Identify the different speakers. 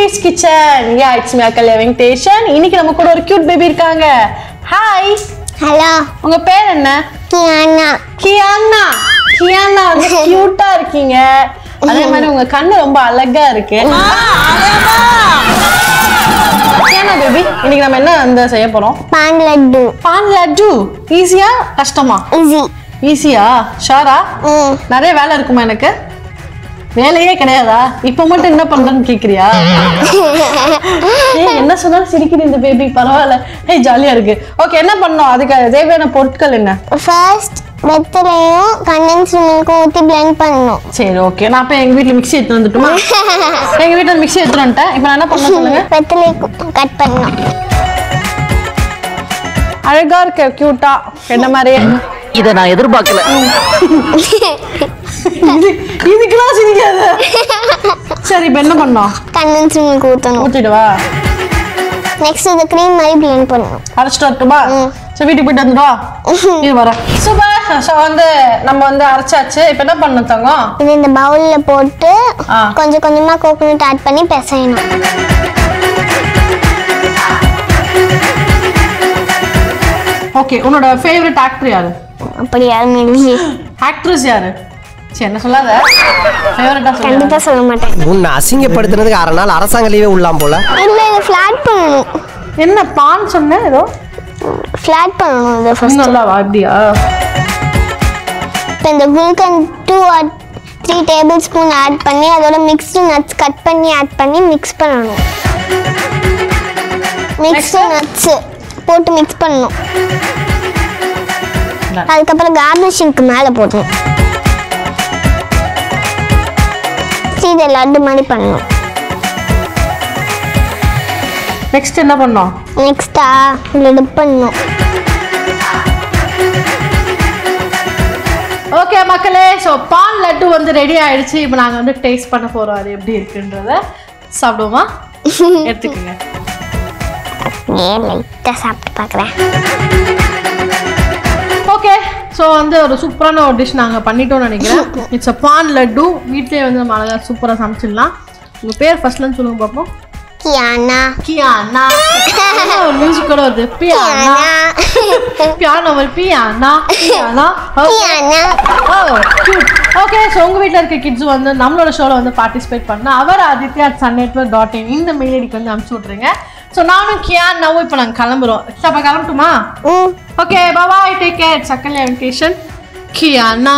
Speaker 1: Baby's Kitchen. Yeah, it's me Akalya Venkateshan. இன்னைக்கு நம்ம கூட ஒரு cute baby இருக்காங்க. Hi.
Speaker 2: Hello.
Speaker 1: உங்க பேர் என்ன?
Speaker 2: Kiana.
Speaker 1: Kiana. Kiana வந்து கியூட்டா இருக்கீங்க. அதே மாதிரி உங்க கண்ணு ரொம்ப அழகா இருக்கு. Kiana baby, இன்னைக்கு நம்ம என்ன வந்து செய்ய போறோம்?
Speaker 2: Pan laddu.
Speaker 1: Pan laddu. ஈஸியா கஷ்டமா?
Speaker 2: Easy.
Speaker 1: ஈஸியா? ஷூரா? நிறைய வேலை இருக்குமா எனக்கு? வேலையே கிடையாதா? இப்போ மட்டும் என்ன பண்றேன்னு கேக்குறியா? என்ன சொன்னாலும் சிரிக்குது இந்த பேபி. பரவாயில்ல, ஜாலியா இருக்கு. ஓகே, என்ன பண்ணோம்? அதுக்கு தேவையான பொருட்கள் என்ன?
Speaker 2: ஃபர்ஸ்ட் வெத்தலையும் கண்டென்ஸ் மில்க் ஊத்தி blend பண்ணனும்.
Speaker 1: சரி, ஓகே. நான் அப்ப எங்க வீட்ல மிக்ஸி எடுத்து வந்துட்டுமா? எங்க வீட்ல மிக்ஸி எடுத்து வந்துட்டேன். இப்போ நான் என்ன பண்ண சொல்லுங்க?
Speaker 2: வெத்தலை கட் பண்ணனும்.
Speaker 1: அழகா இருக்கு, கியூட்டா. என்ன மாதிரியே.
Speaker 3: இத நான் எதிர்பார்க்கல.
Speaker 1: இதுக்கெல்லாம் சிரிக்காத. சரி, இப்போ என்ன பண்ணோம்?
Speaker 2: கண்டென்ஸ் மில்க் ஊத்தணும்.
Speaker 1: ஊத்திடுவா.
Speaker 2: நெக்ஸ்ட் இந்த cream மாதிரி blend பண்ணனும்.
Speaker 1: அரைச்சிட்டு வரட்டுமா? சரி, வீட்டுக்கு போயிட்டு வந்துடுவா. இது வரேன். சூப்பர். ஸோ வந்து நம்ம வந்து அரைச்சாச்சு. இப்போ என்ன பண்ணணும் தங்கம்?
Speaker 2: இது இந்த பவுல்ல போட்டு கொஞ்சம் கொஞ்சமா கோகனட் ஆட் பண்ணி பிசையணும்.
Speaker 1: ஓகே, உன்னோட ஃபேவரட் ஆக்டர் யாரு?
Speaker 2: அப்படி யாருமே இல்லையே.
Speaker 1: ஆக்ட்ரஸ் யாரு? சரி, என்ன சொல்லாத. ஃபேவரட்டா சொல்லு.
Speaker 2: கண்டிப்பா சொல்ல மாட்டேன்.
Speaker 3: உன்னை அசிங்கப்படுத்துறதுக்கு அரை நாள் அரசாங்க லீவே உள்ளாம் போல.
Speaker 2: இல்ல இது ஃபிளாட் பண்ணனும்.
Speaker 1: என்ன பான் சொன்ன? ஏதோ
Speaker 2: ஃபிளாட் பண்ணனும் இது ஃபர்ஸ்ட்.
Speaker 1: நல்லாவா? அப்படியா?
Speaker 2: இப்போ இந்த குல்கன் 2 or 3 டேபிள்ஸ்பூன் ஆட் பண்ணி அதோட மிக்ஸ்டு நட்ஸ் கட் பண்ணி ஆட் பண்ணி மிக்ஸ் பண்ணணும். மிக்ஸ்டு நட்ஸ் போட்டு மிக்ஸ் பண்ணணும். அதுக்கப்புறம் கார்னிஷிங்க்கு மேலே போடணும். இதை லட்டு மாதிரி பண்ணணும்.
Speaker 1: நெக்ஸ்ட் என்ன பண்ணோம்?
Speaker 2: நெக்ஸ்டா இதில் டிப் பண்ணணும்.
Speaker 1: ஓகே மக்களே, ஸோ பான் லட்டு வந்து ரெடி ஆயிடுச்சு. இப்போ நாங்கள் வந்து டேஸ்ட் பண்ண போகிறோம். அது எப்படி இருக்குன்றத சாப்பிடுவோமா? எடுத்துக்கோங்க.
Speaker 2: லைட்டாக சாப்பிட்டு பார்க்குறேன்.
Speaker 1: ஓகே, ஸோ வந்து ஒரு சூப்பரான ஒரு டிஷ் நாங்கள் பண்ணிட்டோம்னு நினைக்கிறேன். இட்ஸ் அ பான் லட்டு. வீட்லேயே வந்து நம்ம அழகாக சூப்பராக சமைச்சிடலாம். உங்கள் பேர் ஃபர்ஸ்ட்லன்னு சொல்லுங்க பார்ப்போம்.
Speaker 2: கியானா.
Speaker 1: கியானா. ஒரு மியூசிக் கூட வருது. பியானா. பியானோ ஒரு பியானா. பியானா. ஓகே, ஸோ உங்கள் வீட்டில் இருக்க கிட்ஸ் வந்து நம்மளோட ஷோவில் வந்து பார்ட்டிசிபேட் பண்ண அவர் aditya@sunnetwork.in இந்த மெயில் ஐடிக்கு வந்து அனுப்பிச்சு விட்ருங்க. ஸோ நானும் கியானாவும் இப்போ நாங்கள் கிளம்புறோம். அப்போ கிளம்பட்டுமா? ஓகே, பாய், டேக் கேர். Akalya Venkateshan. கியானா.